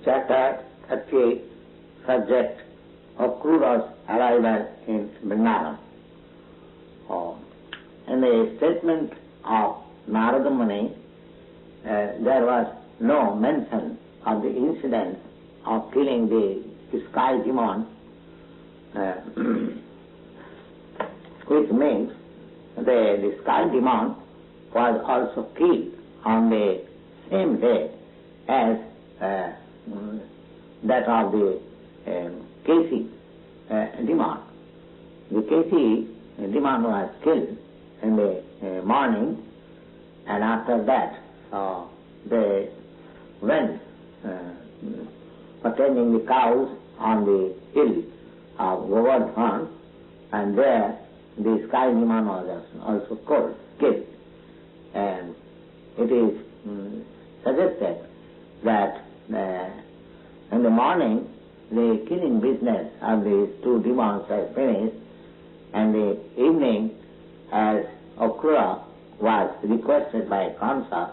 Chapter 38, subject Akruras arrival in Vrindavana. In the statement of Nārada Muni, there was no mention of the incident of killing the sky demon, which means the sky demon was also killed on the same day as that of the Keśī demon. The Keśī demon was killed in the morning, and after that they went for tending the cows on the hill of Govardhana, and there the sky demon was also killed. And it is suggested that in the morning the killing business of these two demons was finished, and the evening, as Akrūra was requested by Kaṁsa,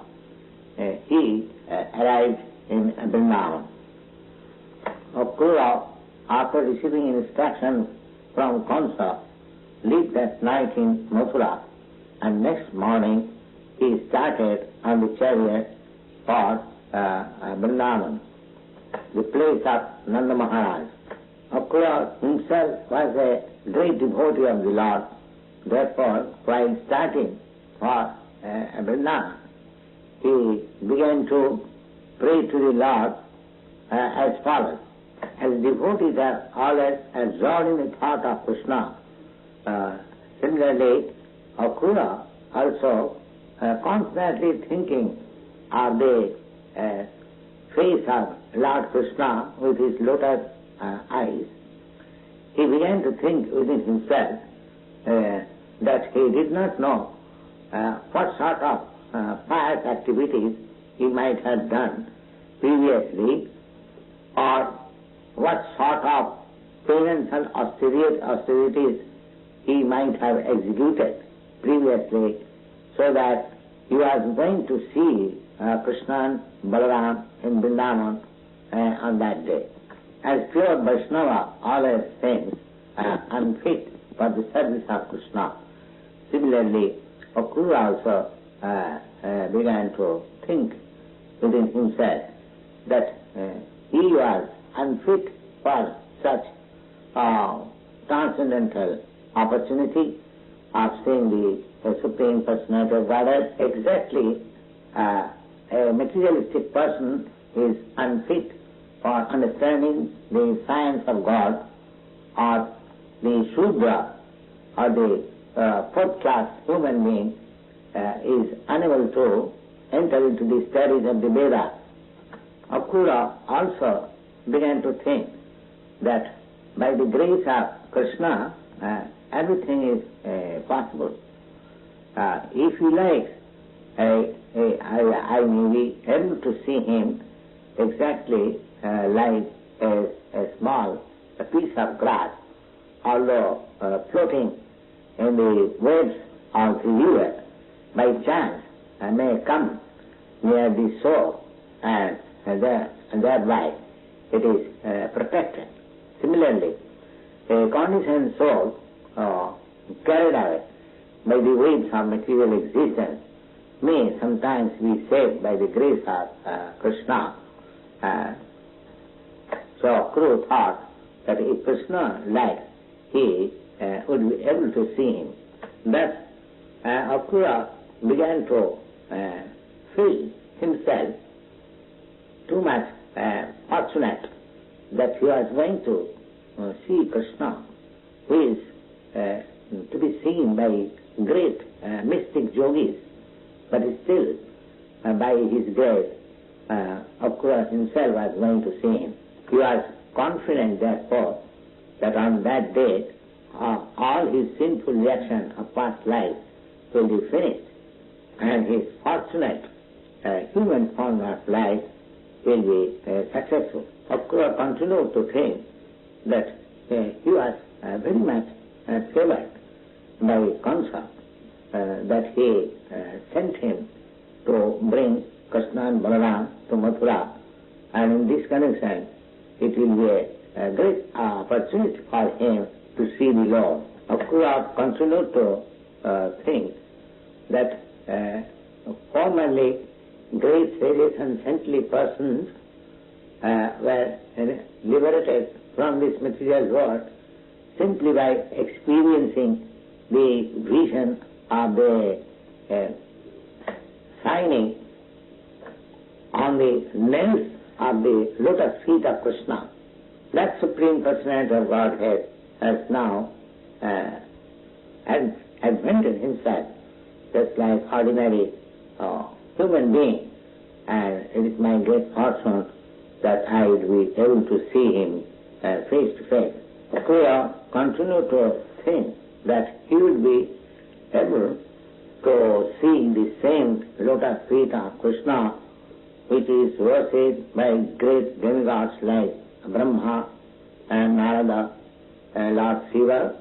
he arrived in Vrindavana. Akrūra, after receiving instructions from Kaṁsa, lived that night in Mathura, and next morning he started on the chariot for Vrindavana, the place of Nanda Maharaj. Akrūra himself was a great devotee of the Lord. Therefore, while starting for Vrindavana, he began to pray to the Lord as follows. As devotees are always absorbed in the thought of Kṛṣṇa, similarly, Akrūra also constantly thinking of the face of Lord Kṛṣṇa with his lotus eyes. He began to think within himself that he did not know what sort of pious activities he might have done previously, or what sort of penance austerities he might have executed previously, so that he was going to see Kṛṣṇa and Balarāma in Vrindavana on that day. As pure Vaiṣṇava always thinks unfit for the service of Kṛṣṇa, similarly Akrūra also began to think within himself that he was unfit for such transcendental opportunity of seeing the Supreme Personality of Godhead. Exactly, a materialistic person is unfit for understanding the science of God, or the śūdra, or the fourth class human being is unable to enter into the studies of the Vedas. Akrūra also began to think that by the grace of Kṛṣṇa everything is possible. If he likes, I may be able to see him exactly like a small piece of grass, although floating in the waves of the river. By chance may come near the shore, and thereby it is protected. Similarly, a conditioned soul carried away by the waves of material existence may sometimes be saved by the grace of Kṛṣṇa. So Akrūra thought that if Kṛṣṇa liked, he would be able to see him. Thus, Akrūra began to feel himself too much fortunate that he was going to see Kṛṣṇa, who is to be seen by great mystic yogīs, but still by his grace Akruras himself was going to see him. He was confident, therefore, that on that day all his sinful reaction of past life will be finished, and his fortunate human form of life will be successful. Akrūra continued to think that he was very much favored by Kaṁsa, that he sent him to bring Kṛṣṇa and Balarāma to Mathura And in this connection, it will be a great opportunity for him to see the Lord. Akruras continued to think that formerly great sages and saintly persons were liberated from this material world simply by experiencing the vision of the shining on the nails of the lotus feet of Kṛṣṇa. That Supreme Personality of Godhead has now advented himself just like ordinary human being, and it is my great fortune that I will be able to see him face to face. Akrūra continued to think that he would be able to see the same lotus feet of Kṛṣṇa, which is worshipped by great demigods like Brahma and Nārada, Lord Shiva,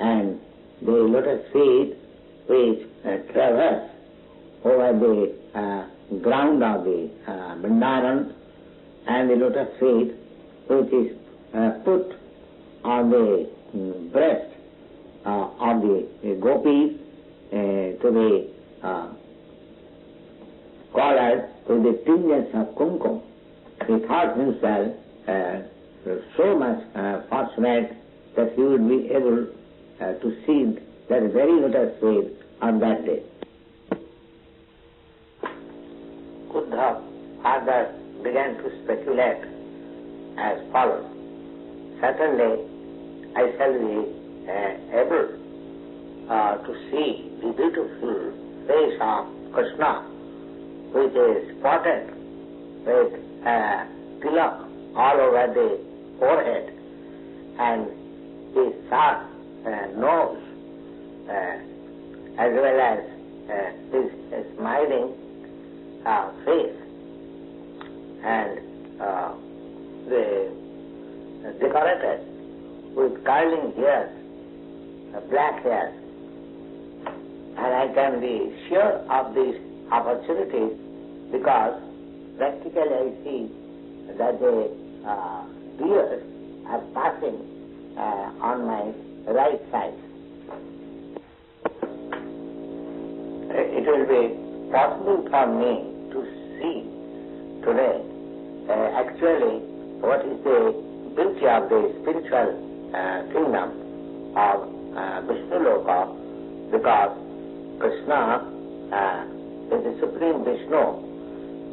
and the lotus feet which traverse over the ground of the Vrindavana, and the lotus feet which is put on the breast of the gopis to be collared with the tinges of kumkum. He thought himself so much fortunate that he would be able to see that very lotus feet on that day. Buddha further began to speculate as follows. Certainly, I shall be able to see the beautiful face of Kṛṣṇa, which is spotted with tilak all over the forehead, and his sharp nose, as well as his smiling face, and decorated with curling hairs, black hairs. And I can be sure of this opportunity because practically I see that the deers are passing on my right side. It will be possible for me to see today actually what is the beauty of the spiritual kingdom of Vishnu-loka, because Kṛṣṇa is the Supreme Vishnu,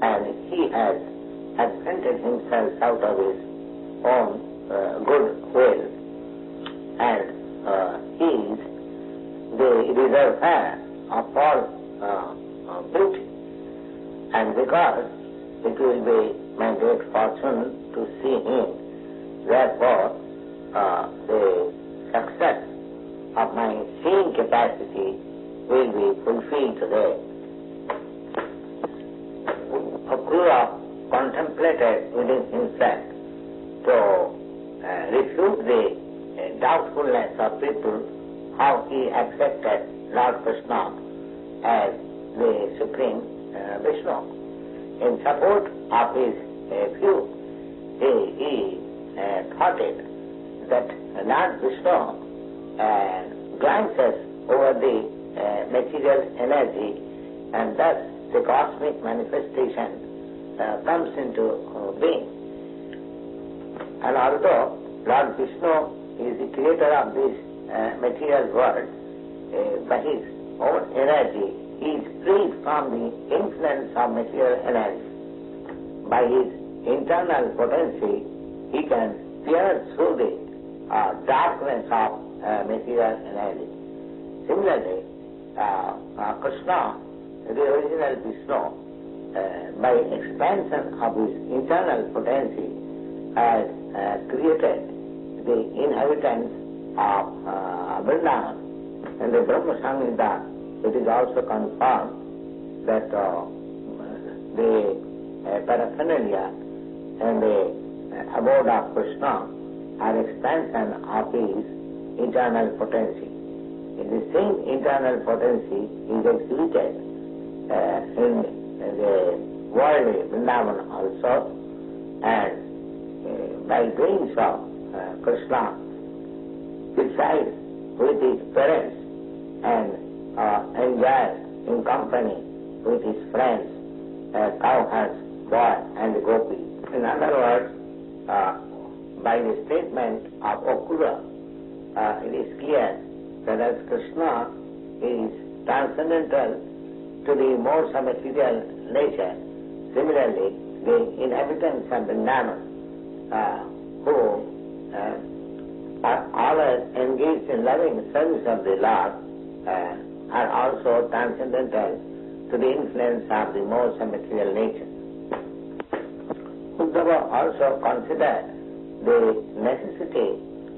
and he has absented himself out of his own good will, and he is the reservoir of all beauty. And because it will be my great fortune to see him, therefore the success of my seeing capacity will be fulfilled today. Akrūra contemplated within himself to refute the doubtfulness of people how he accepted Lord Kṛṣṇa as the Supreme Vishnu. In support of his view, he thought it that Lord Vishnu glances over the material energy, and thus the cosmic manifestation comes into being. And although Lord Vishnu is the creator of this material world, by his own energy, he is freed from the influence of material energy. By his internal potency, he can pierce through the darkness of material energy. Similarly, Kṛṣṇa, the original Vishnu, by expansion of his internal potency, has created the inhabitants of Vrindavana. And the Brahma Samhita, it is also confirmed that the paraphernalia and the abode of Kṛṣṇa are expansion of his internal potency. In the same internal potency is exhibited in the worldly Vrindavana also, by doing so, Kṛṣṇa resides with his parents and enjoys in company with his friends, cowherds, boy and the gopi. In other words, by the statement of Akrūra, it is clear that as Kṛṣṇa is transcendental to the modes of material nature, similarly the inhabitants of Vrindavana who are always engaged in loving service of the Lord are also transcendental to the influence of the modes of material nature. Vrindavana also considered the necessity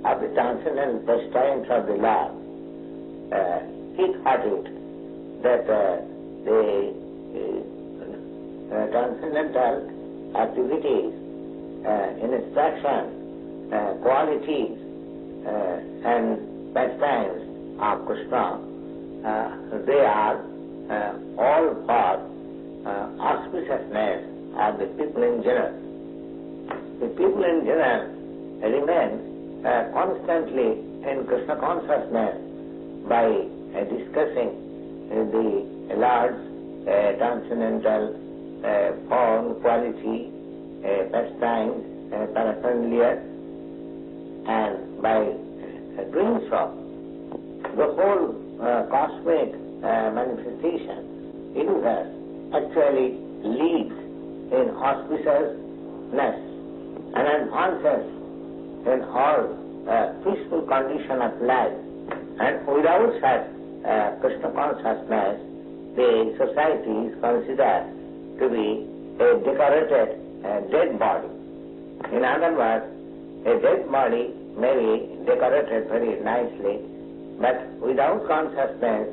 of the transcendental pastimes of the Lord. He thought it that the transcendental activities, instruction, qualities and pastimes of Kṛṣṇa, they are all for auspiciousness of the people in general. The people in general remain constantly in Kṛṣṇa consciousness by discussing the Lord's transcendental form, quality, pastimes, paraphernalia, and by doing so, the whole cosmic manifestation, universe, actually lives in auspiciousness and enhances in all peaceful condition of life. And without such Kṛṣṇa consciousness, the society is considered to be a decorated dead body. In other words, a dead body may be decorated very nicely, but without consciousness,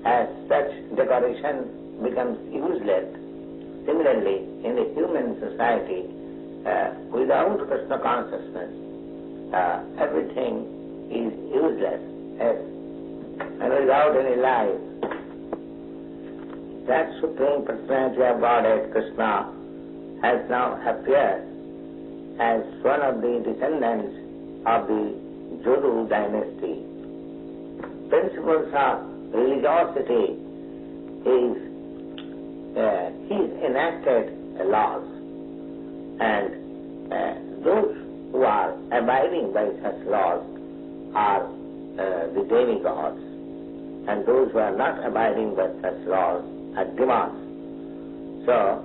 as such decoration becomes useless. Similarly, in the human society, without Kṛṣṇa consciousness, everything is useless, and without any life. That Supreme Personality of Godhead, Kṛṣṇa, has now appeared as one of the descendants of the Juru dynasty. Principles of religiosity he's enacted laws, and those who are abiding by such laws are the demigods, and those who are not abiding by such laws are demons. So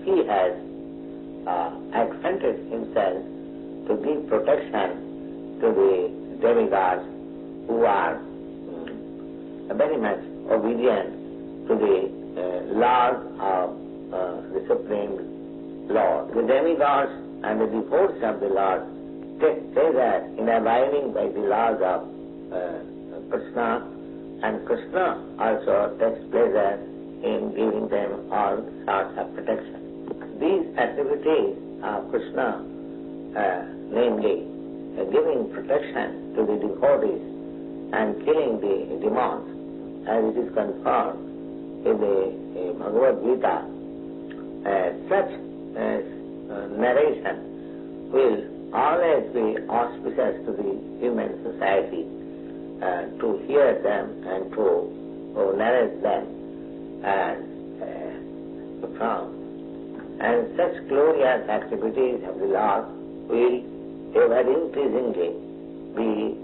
he has accented himself to give protection to the demigods who are very much obedient to the laws of the Supreme Lord. The demigods and the devotees of the Lord take pleasure in abiding by the laws of Kṛṣṇa, and Kṛṣṇa also takes pleasure in giving them all sorts of protection. These activities of Kṛṣṇa, namely giving protection to the devotees and killing the demons, as it is confirmed in the Bhagavad Gita, such narration will always be auspicious to the human society, to hear them and to narrate them and from. And such glorious activities of the Lord will ever increasingly be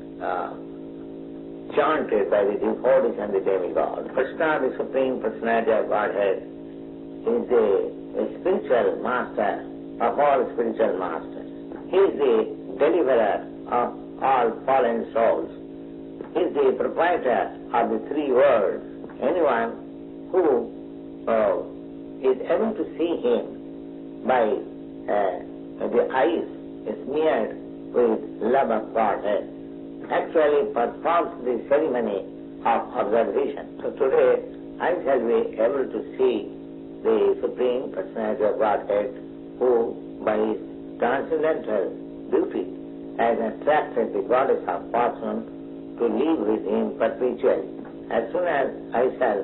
chanted by the devotees and the demigods. Kṛṣṇa, the Supreme Personality of Godhead, is a spiritual master of all spiritual masters. He is the deliverer of all fallen souls. He is the proprietor of the three worlds. Anyone who is able to see him by the eyes smeared with love of Godhead actually performs the ceremony of observation. So today I shall be able to see the Supreme Personality of Godhead, who by his transcendental beauty has attracted the goddess of fortune to live with him perpetually. As soon as I shall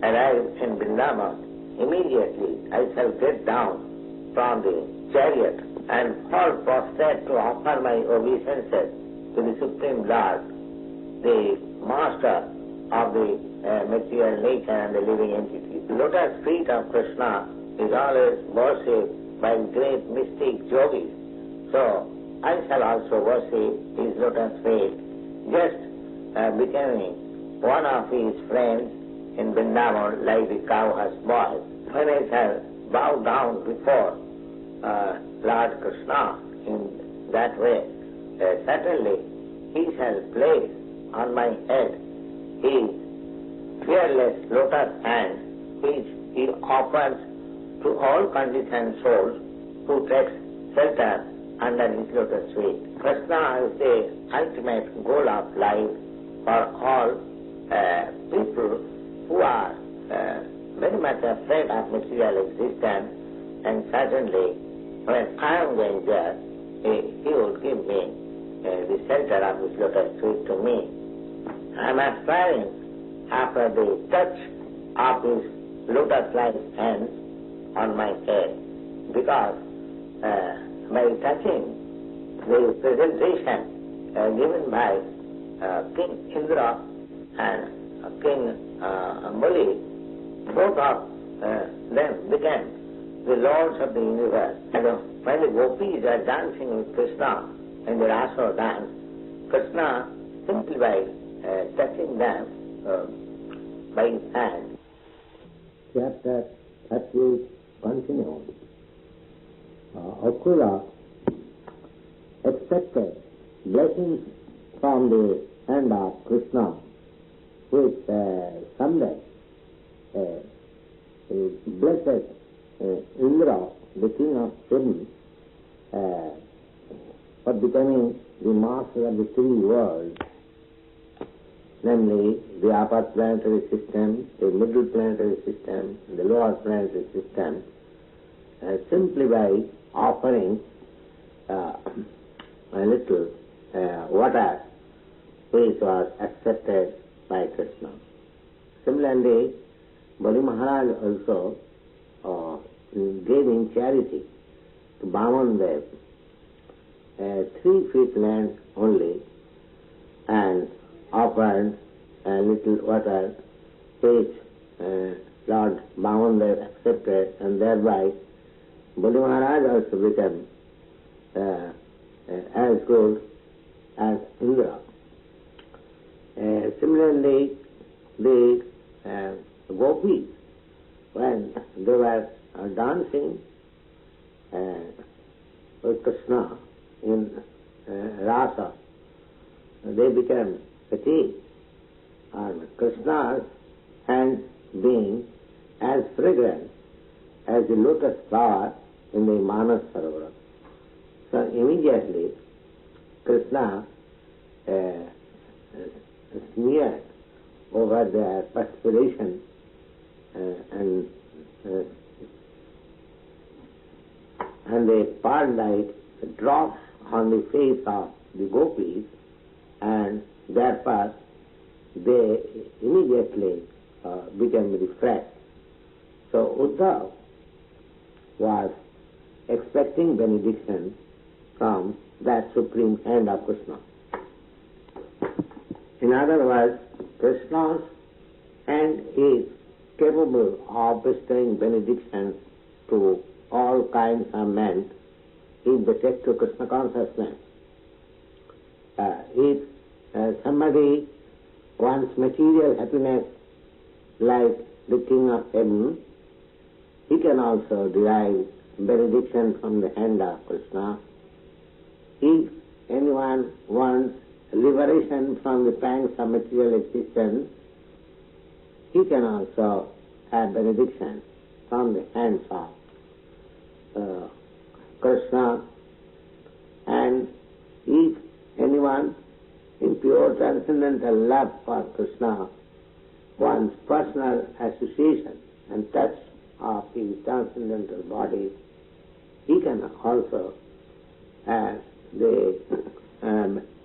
arrive in Vrindavana, immediately I shall get down from the chariot and fall prostrate to offer my obeisances to the Supreme Lord, the Master of the material nature and the living entities. The lotus feet of Kṛṣṇa is always worshipped by great mystic yogīs. So I shall also worship his lotus feet, just becoming one of his friends in Vrindavana, like the cow has boiled. When I shall bow down before Lord Kṛṣṇa in that way, certainly he shall place on my head his fearless lotus hand, which he offers to all conditioned souls who takes shelter under his lotus feet. Kṛṣṇa is the ultimate goal of life for all people who are very much afraid of material existence, and certainly when I am going there, he would give me the shelter of his lotus feet to me. I am aspiring after the touch of his lotus-like hands on my head, because by touching the presentation given by King Indra and King Muni, both of them became the lords of the universe. And when the gopis are dancing with Kṛṣṇa in the Rasa dance, Kṛṣṇa simply by touching them by his hand. Chapter 38 continues. Akrūra expected blessings from the hand of Kṛṣṇa, which someday blessed Indra, the king of heaven, for becoming the master of the three worlds, namely the upper planetary system, the middle planetary system, and the lower planetary system, simply by offering a little water, which was accepted by Kṛṣṇa. Similarly, Bali Maharaj also gave in charity to Vāman 3 feet land only, and offered a little water, which Lord Vāman accepted, and thereby Bali Maharaj also became as good as Indra. Similarly, the gopis, when they were dancing with Kṛṣṇa in Rasa, they became fatigued, and Kṛṣṇa's hands being as fragrant as the lotus flower in the Manas Sarovar. So immediately Kṛṣṇa smeared over their perspiration and the pearl-like drops on the face of the gopis, and therefore they immediately became refreshed. So Uddhav was expecting benediction from that supreme hand of Kṛṣṇa. In other words, Kṛṣṇa's hand is capable of bestowing benedictions to all kinds of men if they take to Kṛṣṇa consciousness. If somebody wants material happiness like the king of heaven, he can also derive benediction from the hand of Kṛṣṇa. If anyone wants liberation from the pangs of material existence, he can also have benediction from the hands of Kṛṣṇa. And if anyone in pure transcendental love for Kṛṣṇa wants personal association and touch of his transcendental body, he can also have the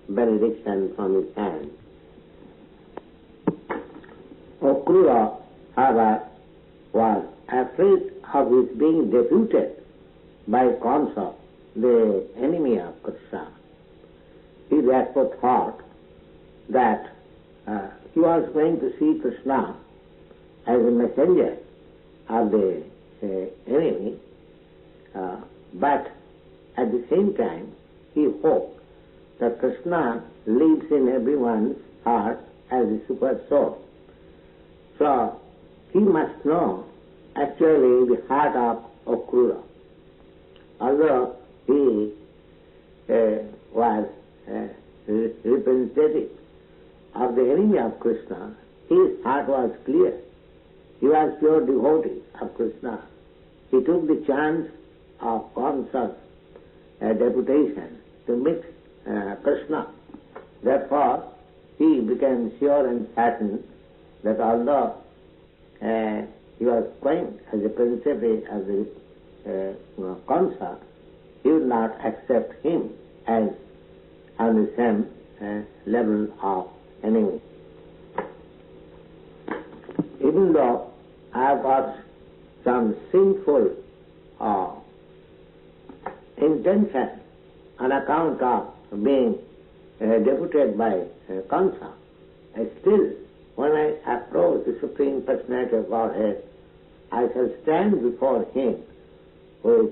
benediction from his hand. Akrūra, however, was afraid of his being deputed by Kaṁsa, the enemy of Kṛṣṇa. He therefore thought that he was going to see Kṛṣṇa as a messenger of the enemy, but at the same time he hoped that Kṛṣṇa lives in everyone's heart as a super soul. So he must know actually the heart of Akrūra. Although he was representative of the enemy of Kṛṣṇa, his heart was clear. He was pure devotee of Kṛṣṇa. He took the chance of Kaṁsa's deputation to meet Kṛṣṇa. Therefore, he became sure and certain that although he was going as a representative of the Kaṁsa, he would not accept him as on the same level of enemy. Even though I have got some sinful intention on account of being deputed by Kaṁsa, still when I approach the Supreme Personality of Godhead, I shall stand before him with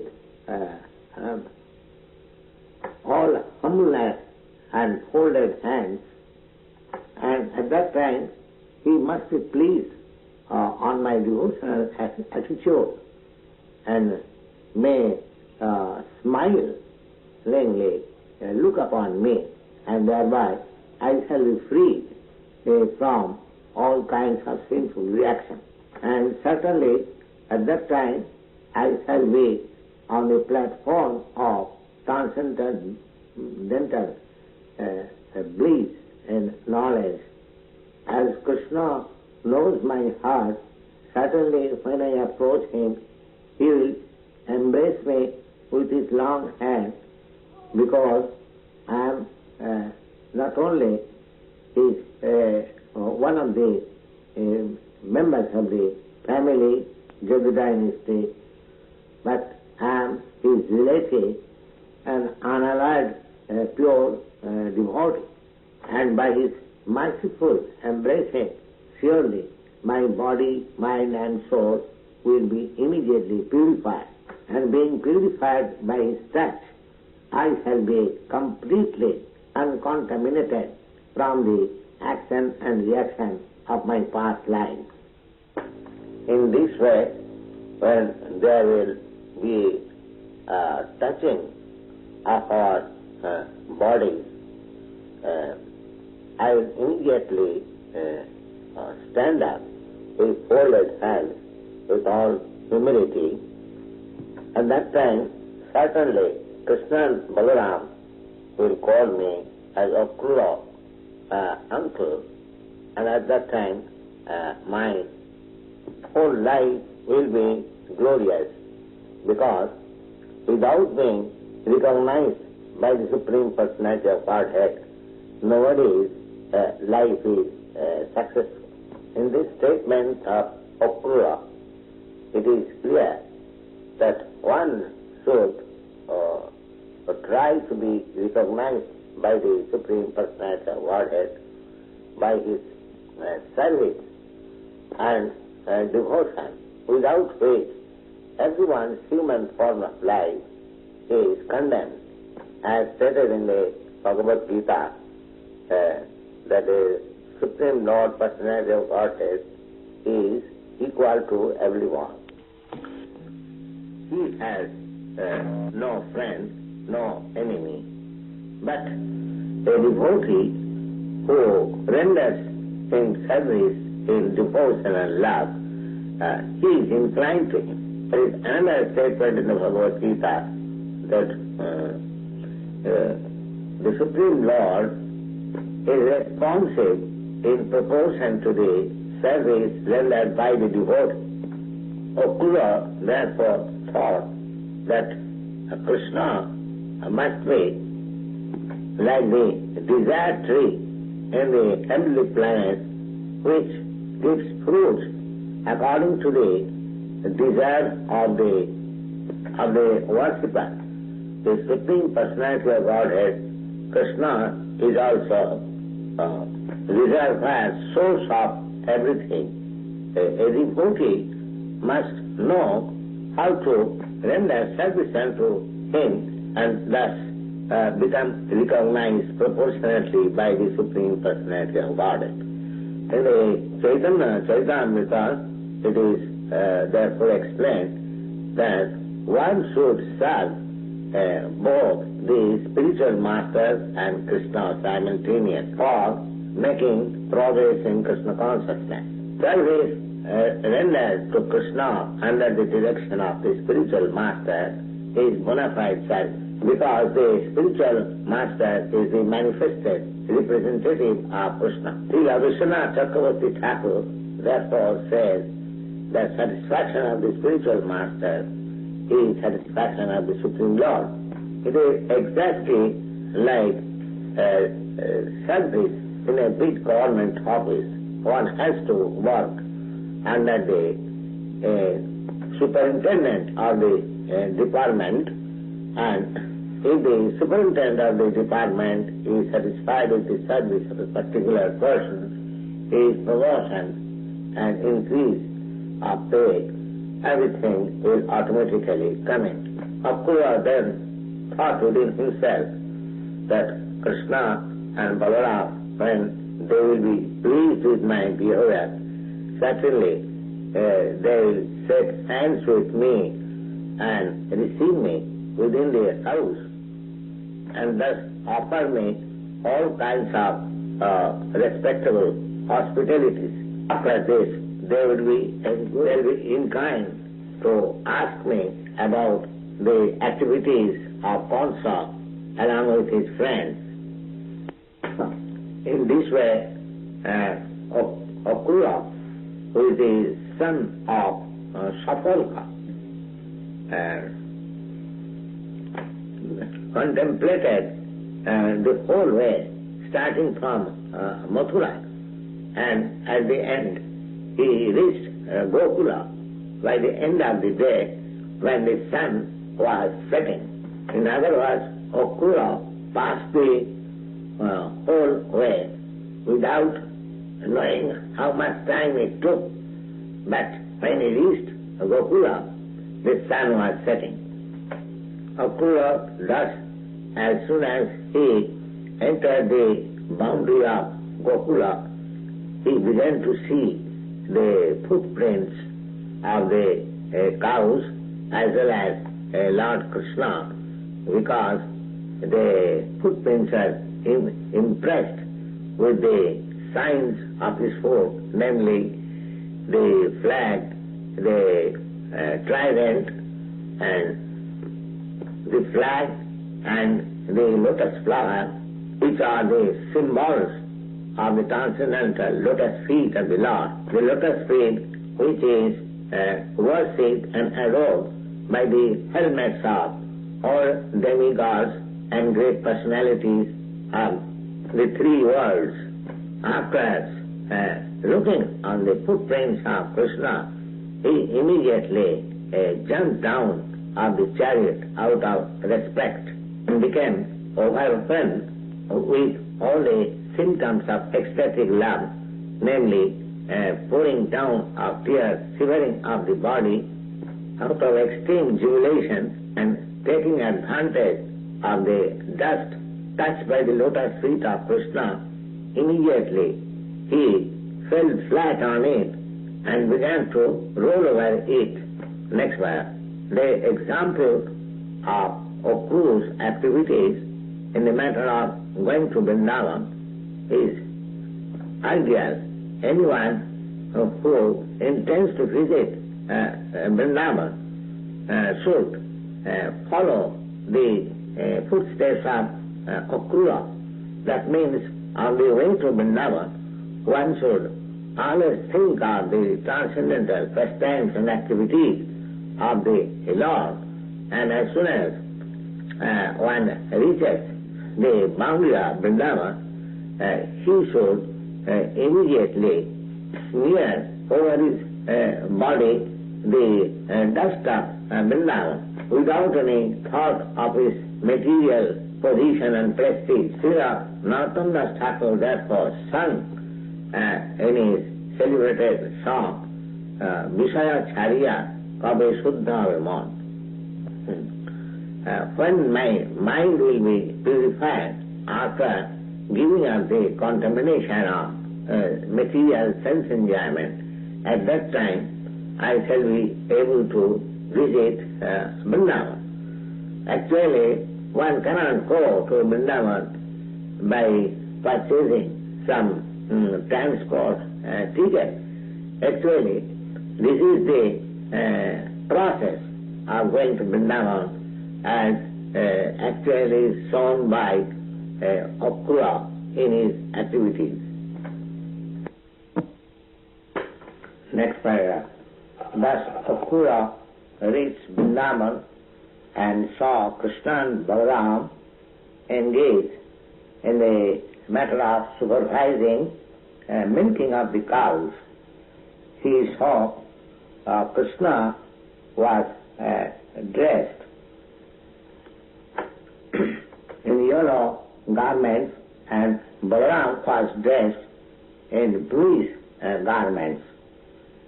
all humbleness and folded hands, and at that time he must be pleased on my devotional attitude and may smilingly look upon me, and thereby I shall be freed from all kinds of sinful reaction. And certainly at that time I shall be on the platform of transcendental bliss and knowledge. As Kṛṣṇa knows my heart, certainly when I approach him, he will embrace me with his long hand, because I am not only his one of the members of the family, Jagdayanisti, but I am his relative and unallied pure devotee. And by his merciful embracing, surely my body, mind and soul will be immediately purified. And being purified by his touch, I shall be completely uncontaminated from the action and reaction of my past life. In this way, when there will be touching of our bodies, I will immediately stand up with folded hands with all humility. At that time, certainly Kṛṣṇa and Balarāma will call me as Akrūra, uncle, and at that time my whole life will be glorious, because without being recognized by the Supreme Personality of Godhead, nobody's life is successful. In this statement of Akrūra, it is clear that one should try to be recognized by the Supreme Personality of Godhead by his service and devotion, without which everyone's human form of life is condemned. As stated in the Bhagavad Gita, that the Supreme Lord Personality of Godhead is equal to everyone. He has no friend, no enemy. But a devotee who renders him service in devotion and love, he is inclined to him. There is another statement in the Bhagavad Gita that the Supreme Lord is responsive in proportion to the service rendered by the devotee. Akrūra therefore thought that Kṛṣṇa must be like the desire tree in the heavenly planet, which gives fruits according to the desire of the of the worshipper, the Supreme Personality of Godhead, Kṛṣṇa is also reservoir, source of everything. A devotee must know how to render service unto him and thus become recognized proportionately by the Supreme Personality of Godhead. In the Chaitanya Charitamrita, it is therefore explained that one should serve both the spiritual master and Kṛṣṇa simultaneously for making progress in Kṛṣṇa consciousness. Service rendered to Kṛṣṇa under the direction of the spiritual master is bona fide service, because the spiritual master is the manifested representative of Kṛṣṇa. Srila Vishwanath Chakravarti Thakur therefore says that satisfaction of the spiritual master is satisfaction of the Supreme Lord. It is exactly like service in a big government office. One has to work under the superintendent of the department, and if the superintendent of the department is satisfied with the service of a particular person, his promotion and increase of pay, everything will automatically come in. Akrūra then thought within himself that Kṛṣṇa and Balarāma, when they will be pleased with my behavior, certainly they will shake hands with me and receive me within their house and thus offer me all kinds of respectable hospitalities. After this, they will be inclined to ask me about the activities of Kaṁsa along with his friends. In this way, Akrūra, who is the son of Sapalka, contemplated the whole way, starting from Mathura, and at the end he reached Gokula by the end of the day when the sun was setting. In other words, Akrūra passed the whole way without knowing how much time it took, but when he reached Gokula, the sun was setting. Akrūra thus, as soon as he entered the boundary of Gokula, he began to see the footprints of the cows as well as Lord Kṛṣṇa, because the footprints are impressed with the signs of his foot, namely the flag, the trident, and the flag and the lotus flower, which are the symbols of the transcendental lotus feet of the Lord. The lotus feet, which is worshipped and adored by the helmets of all demigods and great personalities of the three worlds. After looking on the footprints of Kṛṣṇa, he immediately jumped down of the chariot out of respect and became overwhelmed with all the symptoms of ecstatic love, namely pouring down of tears, shivering of the body out of extreme jubilation, and taking advantage of the dust touched by the lotus feet of Kṛṣṇa. Immediately he fell flat on it and began to roll over it. Next verse. The example of Akrūra's activities in the matter of going to Vrindavana is ideal. Anyone who intends to visit Vrindavana should follow the footsteps of Akrūra. That means on the way to Vrindavana, one should always think of the transcendental pastimes and activities of the Lord, and as soon as one reaches the boundary of Vrindavana, he should immediately smear over his body the dust of Vrindavana without any thought of his material position and prestige. Srila Narottam Thakur therefore sung in his celebrated song, Vishaya Chariya Kabe Shuddha Vimon. When my mind will be purified after giving up the contamination of material sense enjoyment, at that time I shall be able to visit Vrindavana. Actually, one cannot go to Vrindavana by purchasing some transport ticket. Actually, this is the process of going to Vrindavana as actually shown by Akrūra in his activities. Next paragraph. Thus Akrūra reached Vrindavana and saw Kṛṣṇa and Balarāma engaged in the matter of supervising milking of the cows. He saw Kṛṣṇa was dressed in yellow garments and Balarāma was dressed in bluish garments.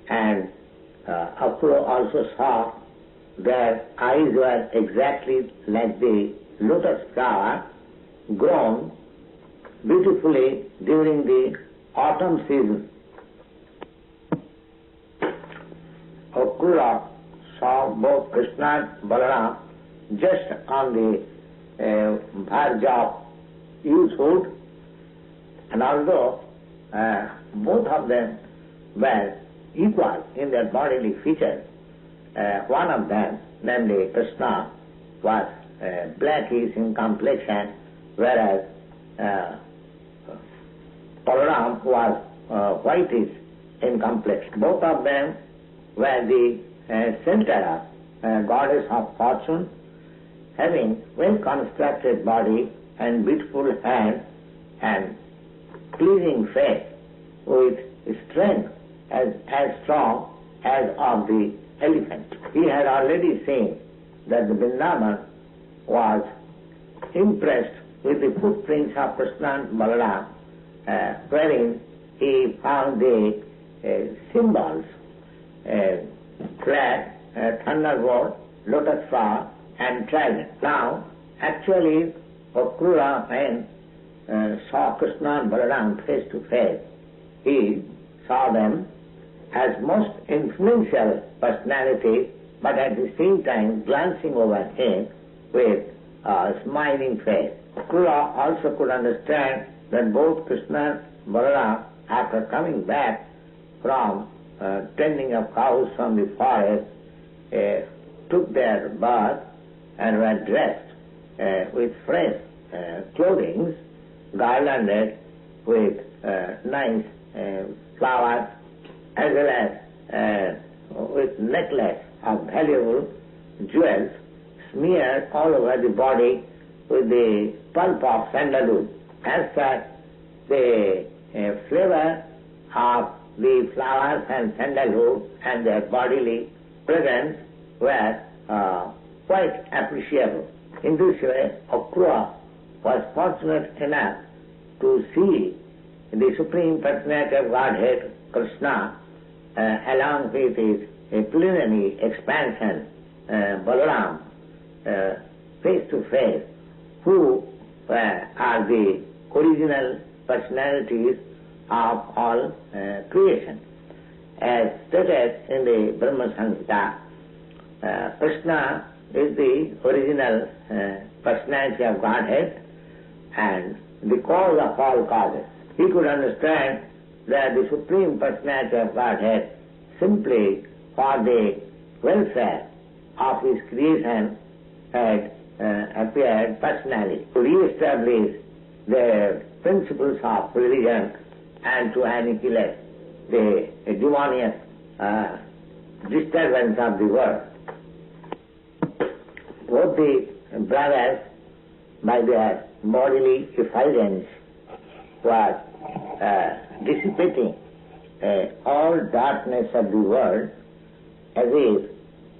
And Akrūra also saw their eyes were exactly like the lotus flower grown beautifully during the autumn season. Akrūra saw both Kṛṣṇa and Balarāma just on the verge of youthhood, and although both of them were equal in their bodily features, one of them, namely Kṛṣṇa, was blackish in complexion, whereas Balarāma was whitish in complexion. Both of them were the center of goddess of fortune, having well-constructed body and beautiful hands and pleasing face with strength as strong as of the elephant. He had already seen that the Vrindavana was impressed with the footprints of Kṛṣṇa and Balarāma, wherein he found the symbols, flag, thunderbolt, lotus flower, and trident. Now, actually, Akrūra when saw Kṛṣṇa and Balarāma face to face, he saw them as most influential personalities, but at the same time glancing over him with a smiling face. Akrūra also could understand that both Kṛṣṇa and Balarāma, after coming back from tending of cows from the forest, took their bath and were dressed with fresh clothing, garlanded with nice flowers, as well as with necklace of valuable jewels smeared all over the body with the pulp of sandalwood. As such, the flavor of the flowers and sandalwood and their bodily presence were quite appreciable. In this way, Akrūra was fortunate enough to see the Supreme Personality of Godhead, Kṛṣṇa, along with his plenary expansion, Balarāma, face to face, who are the original personalities of all creation. As stated in the Brahma Samhita, Kṛṣṇa is the original personality of Godhead and the cause of all causes. He could understand that the Supreme Personality of Godhead, simply for the welfare of his creation, had appeared personally to re-establish the principles of religion and to annihilate the demoniac disturbance of the world. Both the brothers, by their bodily effulgence, were dissipating all darkness of the world as if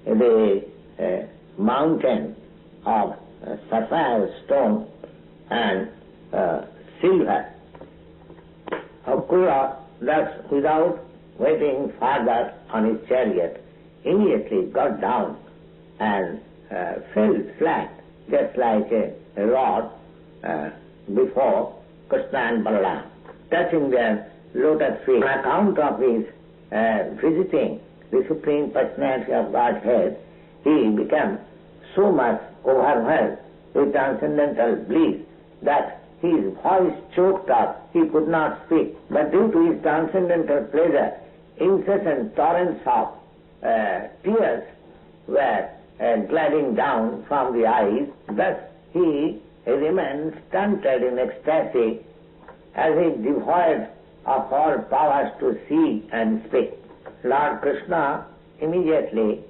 the mountain of sapphire stone and silver. Akrūra, thus without waiting further on his chariot, immediately got down and fell flat, just like a rod before Kṛṣṇa and Balarāma, touching their lotus feet. On account of his visiting the Supreme Personality of Godhead, he became so much overwhelmed with transcendental bliss that his voice choked up, he could not speak. But due to his transcendental pleasure, incessant torrents of tears were gliding down from the eyes. Thus he remained stunted in ecstasy, as if devoid of all powers to see and speak. Lord Kṛṣṇa immediately,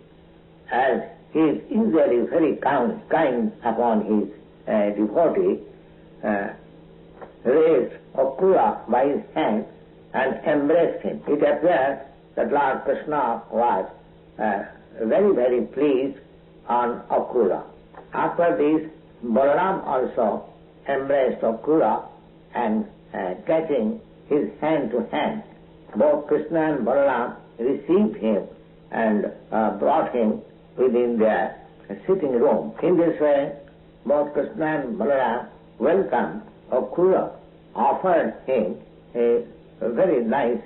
as he is usually very kind upon his devotee, raised Akrūra by his hand and embraced him. It appears that Lord Kṛṣṇa was very, very pleased on Akrūra. After this, Balarāma also embraced Akrūra and catching his hand to hand, both Kṛṣṇa and Balarāma received him and brought him within their sitting room. In this way, both Kṛṣṇa and Balarāma welcomed Akrūra, offered him a very nice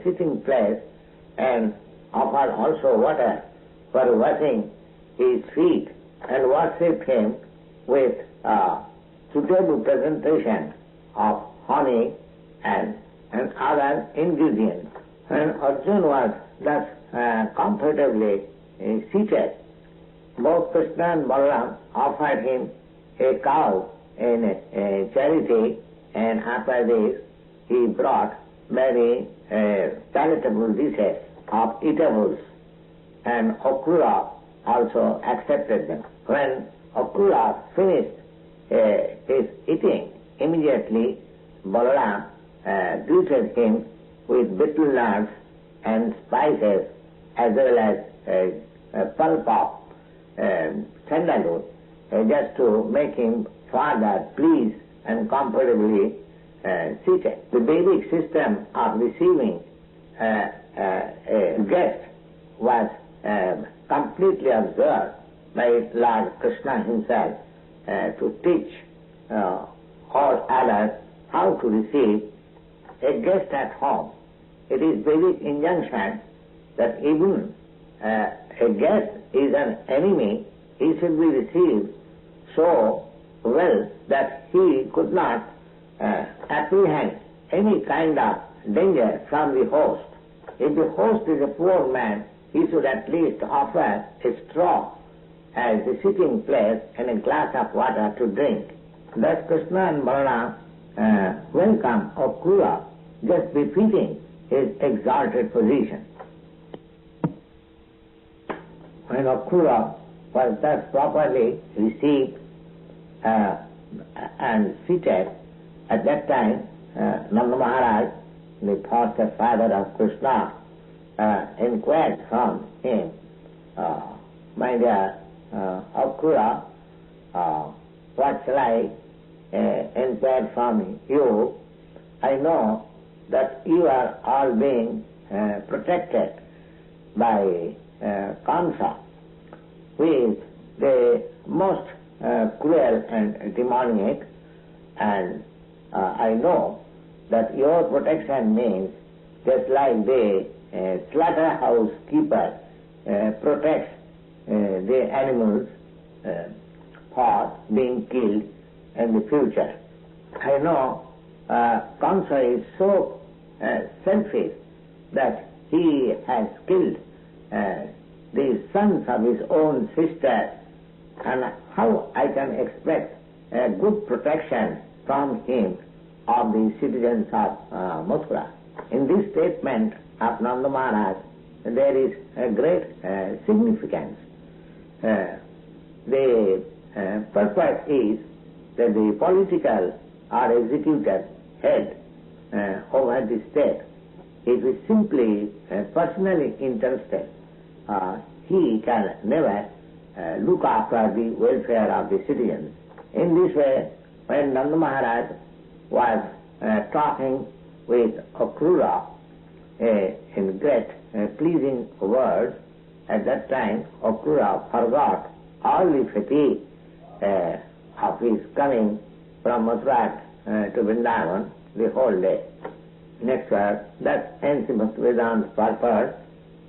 sitting place, and offered also water for washing his feet, and worshipped him with suitable presentation of honey and other ingredients. When Arjuna was thus comfortably seated, both Kṛṣṇa and Balarāma offered him a cow in a charity, and after this he brought many palatable dishes of eatables, and Akrūra also accepted them. When Akrūra finished his eating, immediately Balarāma greeted him with betel nuts and spices, as well as a pulp of sandalwood, just to make him further pleased and comfortably seated. The Vedic system of receiving a guest was completely observed by Lord Kṛṣṇa himself to teach all others how to receive a guest at home. It is Vedic injunction that even a guest is an enemy, he should be received so well that he could not apprehend any kind of danger from the host. If the host is a poor man, he should at least offer a straw as the sitting place and a glass of water to drink. Thus Kṛṣṇa and Balarāma welcome Akrūra, just befitting his exalted position. When Akrūra was thus properly received and seated, at that time Nanda Maharaj, the foster father of Kṛṣṇa, inquired from him, "My dear Akrūra, what shall I inquire from you? I know that you are all being protected by Kaṁsa, who is the most cruel and demoniac, and I know that your protection means just like the slaughterhouse keeper protects the animals for being killed in the future. I know Kaṁsa is so selfish that he has killed the sons of his own sister, and how I can expect a good protection from him of the citizens of Mathura?" In this statement of Nanda Maharaj, there is a great significance. The purpose is that the political or executive head over the state, if he is simply personally interested he can never look after the welfare of the citizens. In this way, when Nanda Maharaj was talking with Akrūra in great pleasing words, at that time Akrūra forgot all the fatigue of his coming from Mathura to Vrindavana the whole day. Next verse, that ends Srimad Vedanta purpose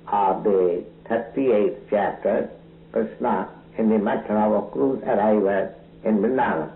of the 38th chapter, Kṛṣṇa in the matter of Akrūra's arrival in Vrindavana.